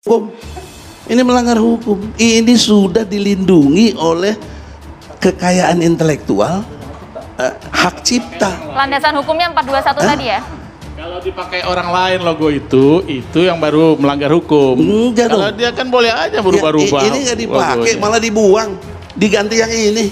hukum. Ini melanggar hukum. Ini sudah dilindungi oleh kekayaan intelektual, hak cipta. Landasan hukumnya 421 tadi ya? Kalau dipakai orang lain logo itu yang baru melanggar hukum. Enggak Kalau dong. dia kan boleh aja berubah-ubah. Ini nggak dipakai, logonya. malah dibuang, diganti yang ini.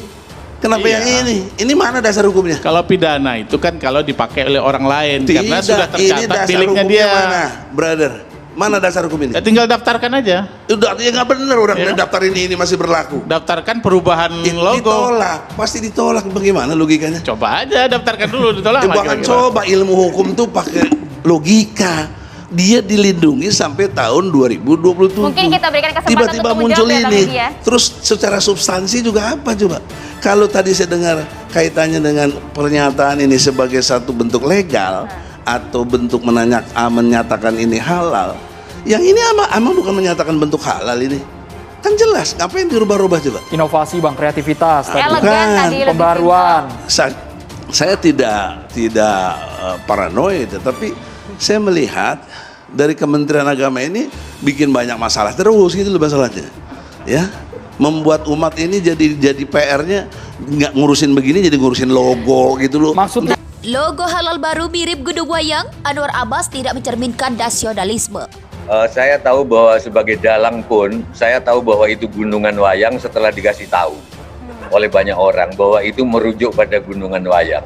Kenapa Iya. yang ini? Ini mana dasar hukumnya? Kalau pidana itu kan kalau dipakai oleh orang lain karena Tidak, sudah ini tercatat dasar miliknya hukumnya dia. mana, brother? Mana dasar hukum ini? Ya, tinggal daftarkan aja. Udah, ya nggak benar orang Ya. daftar ini masih berlaku. Daftarkan perubahan logo. Ditolak, pasti ditolak. Bagaimana logikanya? Coba aja daftarkan dulu ditolak. Ya, nggak bahkan kira-kira? coba ilmu hukum tuh pakai logika. Dia dilindungi sampai tahun 2027. Mungkin kita berikan kesempatan Tiba-tiba untuk muncul menjawab ya, Bang ini. Egy ya. Terus secara substansi juga apa coba? Kalau tadi saya dengar kaitannya dengan pernyataan ini sebagai satu bentuk legal atau bentuk menyatakan ini halal. Yang ini emang bukan menyatakan bentuk halal ini. Kan jelas, ngapain dirubah-rubah coba? Inovasi bang, kreativitas, tadi. Elegan Bukan. tadi, lebih Pembaruan. Saya tidak paranoid, tetapi saya melihat dari Kementerian Agama ini bikin banyak masalah terus gitu loh masalahnya, ya, membuat umat ini jadi PR-nya nggak ngurusin begini, jadi ngurusin logo gitu loh. Maksudnya Logo halal baru mirip gedung wayang, Anwar Abbas tidak mencerminkan nasionalisme. Saya tahu bahwa sebagai dalang pun, saya tahu bahwa itu gunungan wayang setelah dikasih tahu oleh banyak orang bahwa itu merujuk pada gunungan wayang.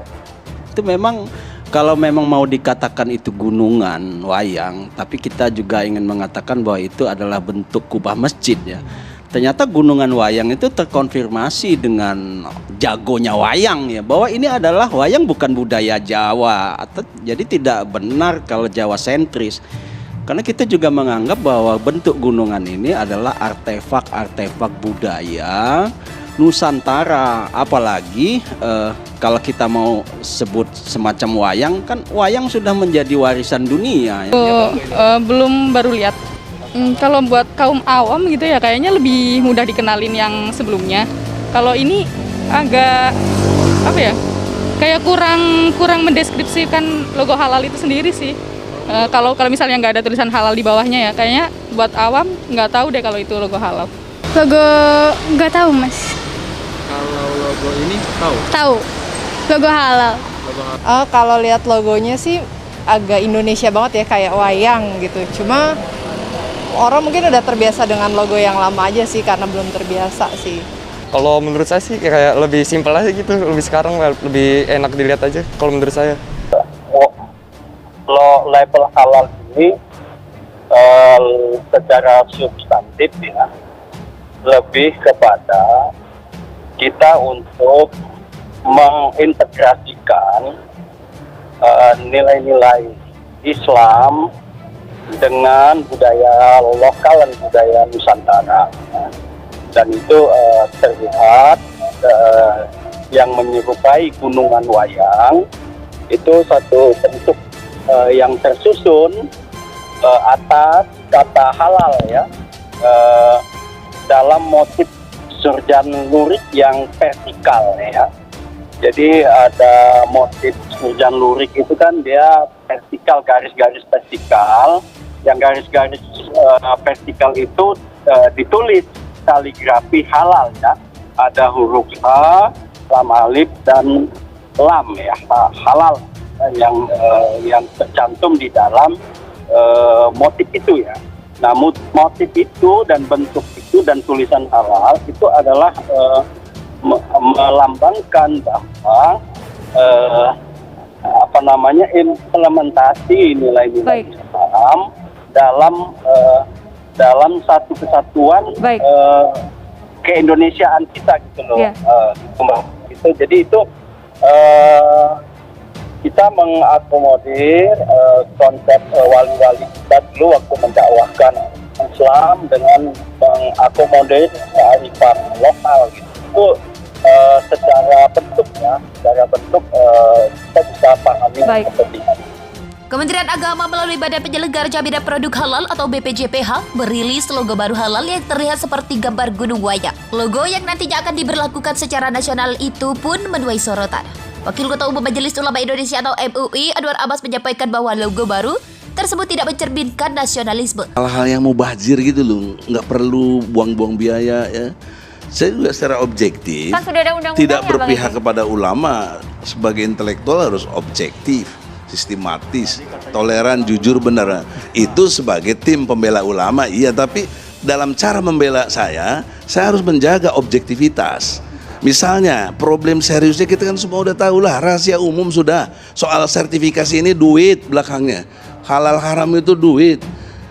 Itu memang kalau memang mau dikatakan itu gunungan wayang, tapi kita juga ingin mengatakan bahwa itu adalah bentuk kubah masjid ya. Ternyata gunungan wayang itu terkonfirmasi dengan jagonya wayang ya, bahwa ini adalah wayang bukan budaya Jawa, atau jadi tidak benar kalau Jawa sentris. Karena kita juga menganggap bahwa bentuk gunungan ini adalah artefak-artefak budaya Nusantara. Apalagi kalau kita mau sebut semacam wayang, kan wayang sudah menjadi warisan dunia ya. Belum, baru lihat. Kalau buat kaum awam gitu ya kayaknya lebih mudah dikenalin yang sebelumnya. Kalau ini agak apa ya? Kayak kurang mendeskripsikan logo halal itu sendiri sih. Kalau misalnya nggak ada tulisan halal di bawahnya ya, kayaknya buat awam nggak tahu deh kalau itu logo halal. Logo nggak tahu mas. kalau logo ini tahu. Tahu. Logo halal. Kalau lihat logonya sih agak Indonesia banget ya, kayak wayang gitu. Cuma orang mungkin udah terbiasa dengan logo yang lama aja sih, karena belum terbiasa sih. Kalau menurut saya sih kayak lebih simpel aja gitu, lebih sekarang lebih enak dilihat aja kalau menurut saya. Label halal ini secara substantif ya lebih kepada kita untuk mengintegrasikan nilai-nilai Islam dengan budaya lokal dan budaya Nusantara, dan itu terlihat yang menyerupai gunungan wayang itu satu bentuk yang tersusun atas kata halal ya, dalam motif surjan lurik yang vertikal ya. Jadi ada motif surjan lurik itu kan dia vertikal, garis-garis vertikal. Yang garis-garis vertikal itu ditulis kaligrafi halal ya. Ada huruf H, lam alif dan lam ya, halal yang tercantum di dalam motif itu ya. Nah, motif itu dan bentuk itu dan tulisan halal itu adalah melambangkan bahwa implementasi nilai-nilai Islam dalam satu kesatuan keindonesiaan kita gitu loh. Jadi itu kita mengakomodir konsep wali-wali kita dulu waktu mendakwahkan Islam dengan mengakomodir kearifan lokal gitu. Itu secara bentuk kita bisa pahami kepentingan. Kementerian Agama melalui Badan Penyelenggara Jaminan Produk Halal atau BPJPH merilis logo baru halal yang terlihat seperti gambar gunung wayang. Logo yang nantinya akan diberlakukan secara nasional itu pun menuai sorotan. Wakil Ketua Umum Majelis Ulama Indonesia atau MUI, Anwar Abbas menyampaikan bahwa logo baru tersebut tidak mencerminkan nasionalisme. Hal-hal yang mubazir gitu loh, nggak perlu buang-buang biaya ya. Saya juga secara objektif Kan sudah ada undang-undangnya, tidak Bang berpihak Egy. kepada ulama. Sebagai intelektual harus objektif, sistematis, toleran, jujur, benar. Itu sebagai tim pembela ulama, iya. Tapi dalam cara membela saya harus menjaga objektivitas. Misalnya problem seriusnya kita kan semua udah tahu lah, rahasia umum sudah. Soal sertifikasi ini duit belakangnya, halal haram itu duit.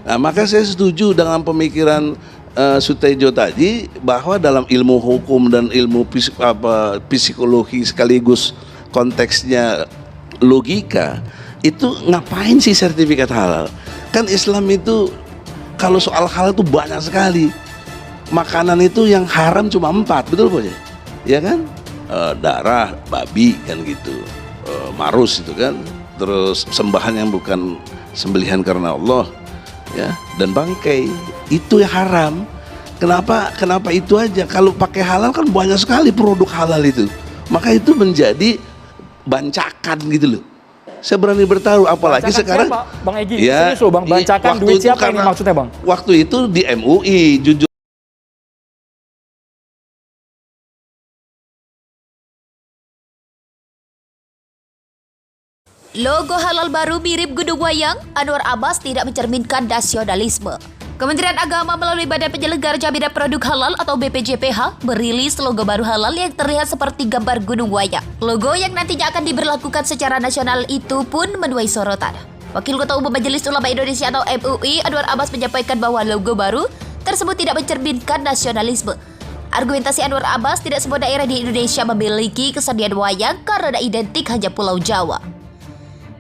Nah, maka saya setuju dengan pemikiran Sutejo tadi bahwa dalam ilmu hukum dan ilmu psikologi sekaligus konteksnya logika, itu ngapain sih sertifikat halal? Kan Islam itu kalau soal halal itu banyak sekali. Makanan itu yang haram cuma 4, betul Pak? Ya kan? Darah, babi kan gitu, marus itu kan, terus sembahan yang bukan sembelihan karena Allah, ya, dan bangkai itu yang haram. Kenapa itu aja? Kalau pakai halal kan banyak sekali produk halal itu, maka itu menjadi bancakan gitu loh. Saya berani bertaruh, apalagi Bancakan sekarang siapa, Bang Egy? ya, Serius loh, Bang, bancakan waktu duit itu siapa ini karena maksudnya, Bang? Waktu itu di MUI jujur. Logo halal baru mirip Gunung Wayang, Anwar Abbas tidak mencerminkan nasionalisme. Kementerian Agama melalui Badan Penyelenggara Jaminan Produk Halal atau BPJPH merilis logo baru halal yang terlihat seperti gambar Gunung Wayang. Logo yang nantinya akan diberlakukan secara nasional itu pun menuai sorotan. Wakil Ketua Umum Majelis Ulama Indonesia atau MUI, Anwar Abbas menyampaikan bahwa logo baru tersebut tidak mencerminkan nasionalisme. Argumentasi Anwar Abbas, tidak semua daerah di Indonesia memiliki kesenian wayang karena identik hanya Pulau Jawa.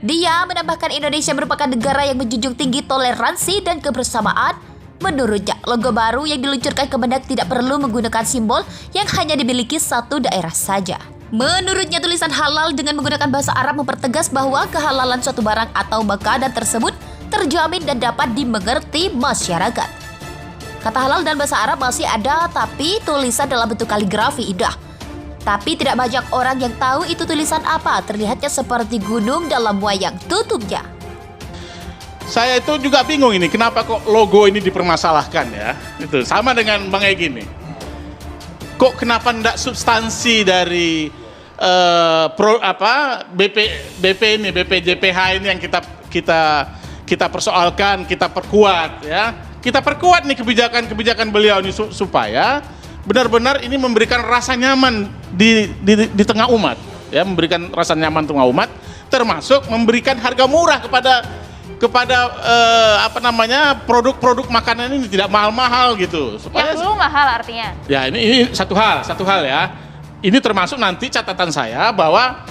Dia menambahkan Indonesia merupakan negara yang menjunjung tinggi toleransi dan kebersamaan. Menurutnya, logo baru yang diluncurkan Kemendak tidak perlu menggunakan simbol yang hanya dimiliki satu daerah saja. Menurutnya, tulisan halal dengan menggunakan bahasa Arab mempertegas bahwa kehalalan suatu barang atau makanan tersebut terjamin dan dapat dimengerti masyarakat. Kata halal dan bahasa Arab masih ada, tapi tulisan dalam bentuk kaligrafi indah. Tapi tidak banyak orang yang tahu itu tulisan apa, terlihatnya seperti gunung dalam wayang, tutupnya. Saya itu juga bingung ini, kenapa kok logo ini dipermasalahkan ya? Itu sama dengan Bang Egy nih. Kok kenapa enggak substansi dari BPJPH ini yang kita persoalkan, kita perkuat ya. Kita perkuat nih kebijakan beliau ini supaya benar-benar ini memberikan rasa nyaman di tengah umat, ya, memberikan rasa nyaman tengah umat, termasuk memberikan harga murah kepada produk-produk makanan ini tidak mahal-mahal gitu. Supaya Yang dulu mahal artinya. ya ini satu hal ya. Ini termasuk nanti catatan saya bahwa